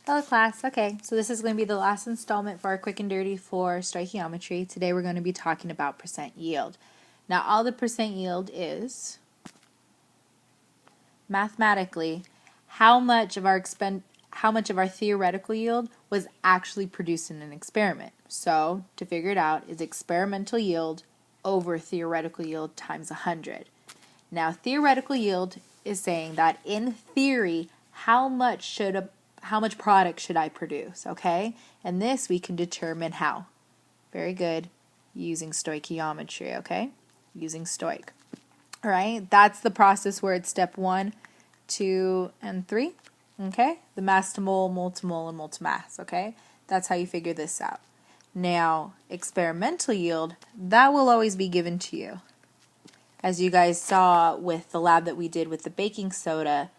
Hello class. Okay, so this is going to be the last installment for our quick and dirty for stoichiometry. Today we're going to be talking about percent yield. Now all the percent yield is mathematically how much of our theoretical yield was actually produced in an experiment. So to figure it out is experimental yield over theoretical yield times 100. Now theoretical yield is saying that in theory how much product should I produce, okay? And this we can determine how. Very good. Using stoichiometry, okay? Using stoic. All right, that's the process where it's step 1, 2, and 3, okay? The mass to mole to mole, and mole to mass, okay? That's how you figure this out. Now, experimental yield, that will always be given to you. As you guys saw with the lab that we did with the baking soda,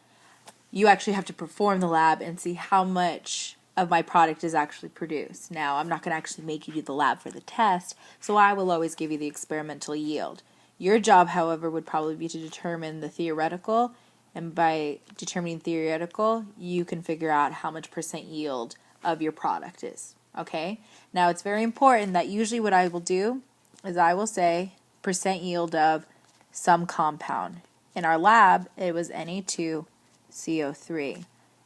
you actually have to perform the lab and see how much of my product is actually produced. Now, I'm not going to actually make you do the lab for the test, so I will always give you the experimental yield. Your job, however, would probably be to determine the theoretical, and by determining theoretical, you can figure out how much percent yield of your product is. Okay? Now, it's very important that usually what I will do is I will say percent yield of some compound. In our lab, it was Na2CO3.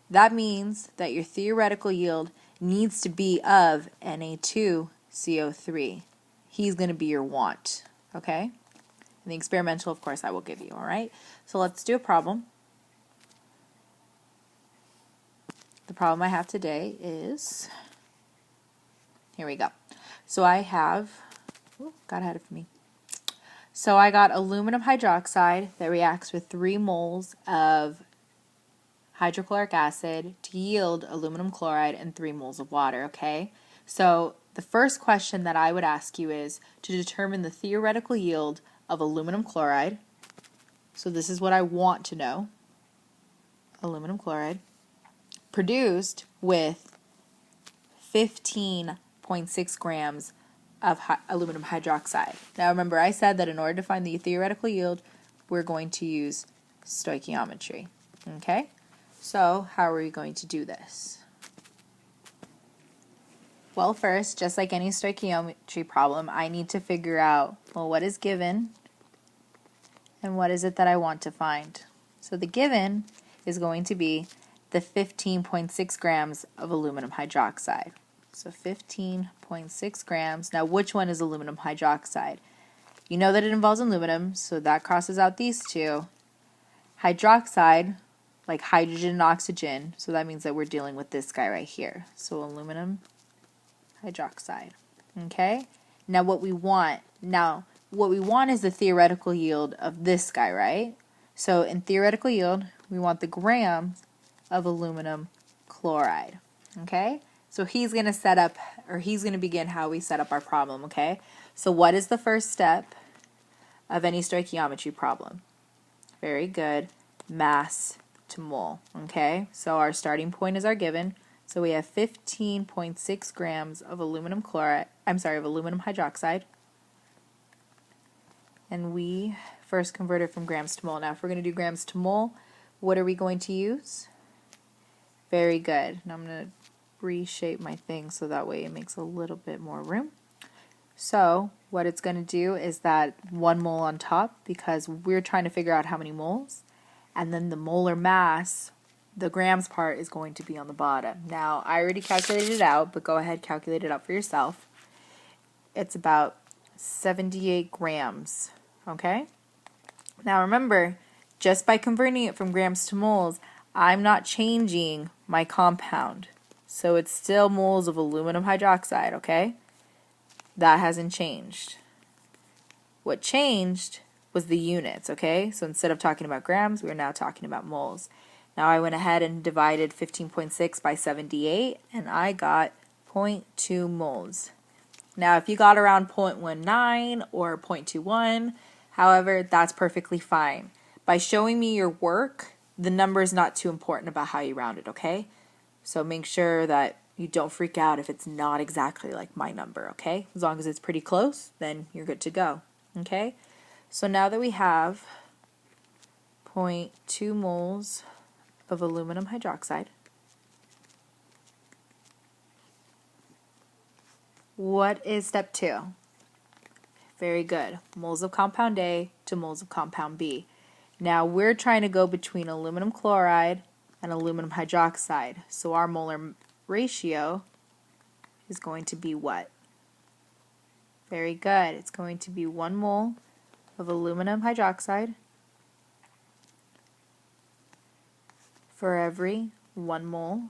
That means that your theoretical yield needs to be of Na2CO3. He's going to be your want, okay? And the experimental, of course, I will give you, all right? So let's do a problem. The problem I have today is, here we go. So I have, got ahead of me. So I got aluminum hydroxide that reacts with 3 moles of hydrochloric acid to yield aluminum chloride and 3 moles of water, okay? So the first question that I would ask you is to determine the theoretical yield of aluminum chloride. So this is what I want to know. Aluminum chloride produced with 15.6 grams of aluminum hydroxide. Now remember, I said that in order to find the theoretical yield, we're going to use stoichiometry. Okay? So how are we going to do this? Well, first, just like any stoichiometry problem, I need to figure out, well, what is given and what is it that I want to find. So the given is going to be the 15.6 grams of aluminum hydroxide. So 15.6 grams. Now, which one is aluminum hydroxide? You know that it involves aluminum, so that crosses out these two. Hydroxide, like hydrogen and oxygen, so that means that we're dealing with this guy right here. So aluminum hydroxide. Okay? Now what we want is the theoretical yield of this guy, right? So in theoretical yield, we want the grams of aluminum chloride. Okay? So he's going to begin how we set up our problem, okay? So what is the first step of any stoichiometry problem? Very good. Mass to mole, okay? So our starting point is our given. So we have 15.6 grams of aluminum hydroxide. And we first convert it from grams to mole. Now if we're going to do grams to mole, what are we going to use? Very good. Now I'm going to reshape my thing so that way it makes a little bit more room. So what it's going to do is that 1 mole on top, because we're trying to figure out how many moles, and then the molar mass, the grams part, is going to be on the bottom. Now I already calculated it out, but go ahead, calculate it out for yourself. It's about 78 grams, okay? Now remember, just by converting it from grams to moles, I'm not changing my compound. So it's still moles of aluminum hydroxide, okay? That hasn't changed. What changed was the units, okay? So instead of talking about grams, we're now talking about moles. Now I went ahead and divided 15.6 by 78, and I got 0.2 moles. Now if you got around 0.19 or 0.21, however, that's perfectly fine. By showing me your work, the number is not too important about how you round it, okay? So make sure that you don't freak out if it's not exactly like my number, okay? As long as it's pretty close, then you're good to go, okay? So now that we have 0.2 moles of aluminum hydroxide, What is step 2? Very good. Moles of compound A to moles of compound B. Now we're trying to go between aluminum chloride and aluminum hydroxide. So our molar ratio is going to be what? Very good. It's going to be 1 mole of aluminum hydroxide for every 1 mole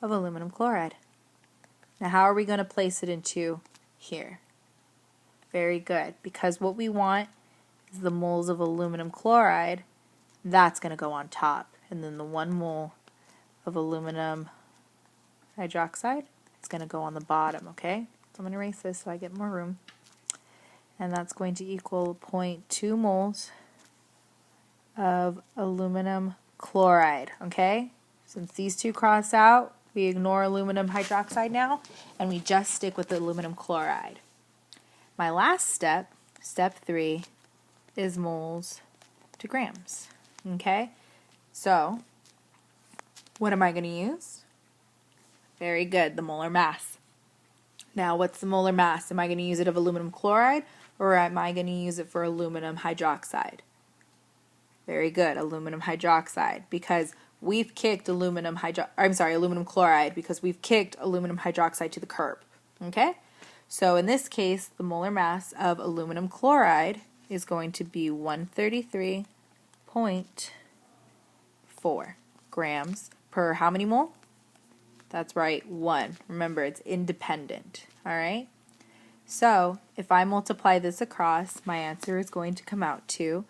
of aluminum chloride. Now how are we going to place it into here? Very good, because what we want is the moles of aluminum chloride, that's going to go on top, and then the 1 mole of aluminum hydroxide is going to go on the bottom, okay? So I'm going to erase this so I get more room, and that's going to equal 0.2 moles of aluminum chloride, okay? Since these two cross out, we ignore aluminum hydroxide now, and we just stick with the aluminum chloride. My last step, step 3, is moles to grams, okay? So, what am I going to use? Very good, the molar mass. Now, what's the molar mass? Am I going to use it of aluminum chloride, or am I going to use it for aluminum hydroxide? Very good, aluminum hydroxide, because we've kicked aluminum chloride, because we've kicked aluminum hydroxide to the curb, okay? So in this case, the molar mass of aluminum chloride is going to be 133.4 grams per how many mole? That's right, 1. Remember, it's independent, all right? So if I multiply this across, my answer is going to come out to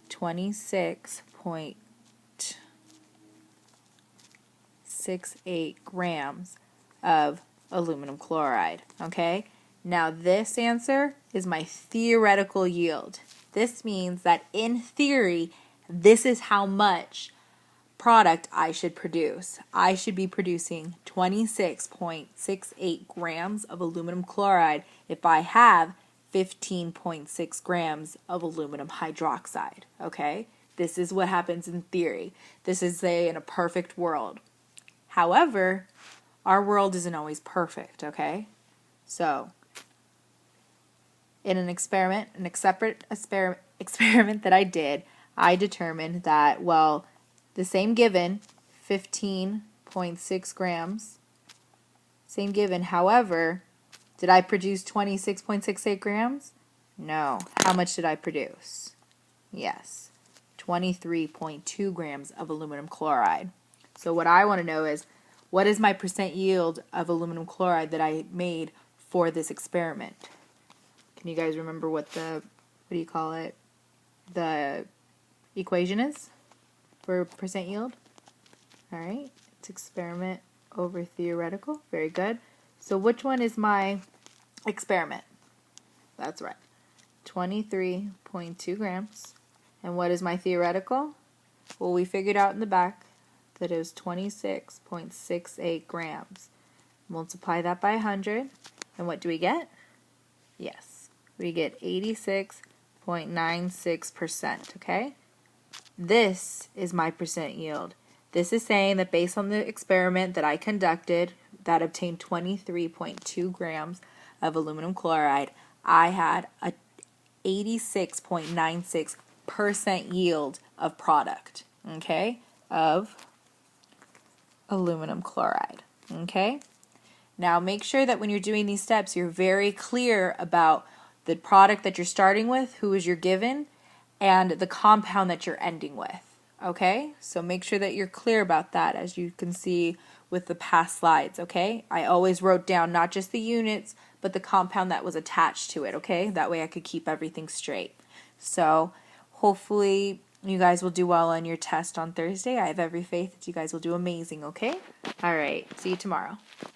26.68 grams of aluminum chloride, okay? Now this answer is my theoretical yield. This means that in theory, this is how much product I should produce. I should be producing 26.68 grams of aluminum chloride if I have 15.6 grams of aluminum hydroxide, okay? This is what happens in theory. This is, say, in a perfect world. However, our world isn't always perfect, okay? So, in an experiment, separate experiment that I did, I determined that, well, the same given, 15.6 grams, same given, however, did I produce 26.68 grams? No. How much did I produce? Yes, 23.2 grams of aluminum chloride. So what I want to know is, what is my percent yield of aluminum chloride that I made for this experiment? Can you guys remember what the equation is for percent yield? All right, it's experiment over theoretical. Very good. So which one is my experiment? That's right, 23.2 grams. And what is my theoretical? Well, we figured out in the back that it was 26.68 grams. Multiply that by 100, and what do we get? Yes, we get 86.96%, okay? This is my percent yield. This is saying that based on the experiment that I conducted that obtained 23.2 grams of aluminum chloride, I had a 86.96% yield of product, okay, of aluminum chloride, okay? Now make sure that when you're doing these steps, you're very clear about the product that you're starting with, who is your given, and the compound that you're ending with, okay? So make sure that you're clear about that, as you can see with the past slides, okay? I always wrote down not just the units, but the compound that was attached to it, okay? That way I could keep everything straight. So hopefully you guys will do well on your test on Thursday. I have every faith that you guys will do amazing, okay? All right, see you tomorrow.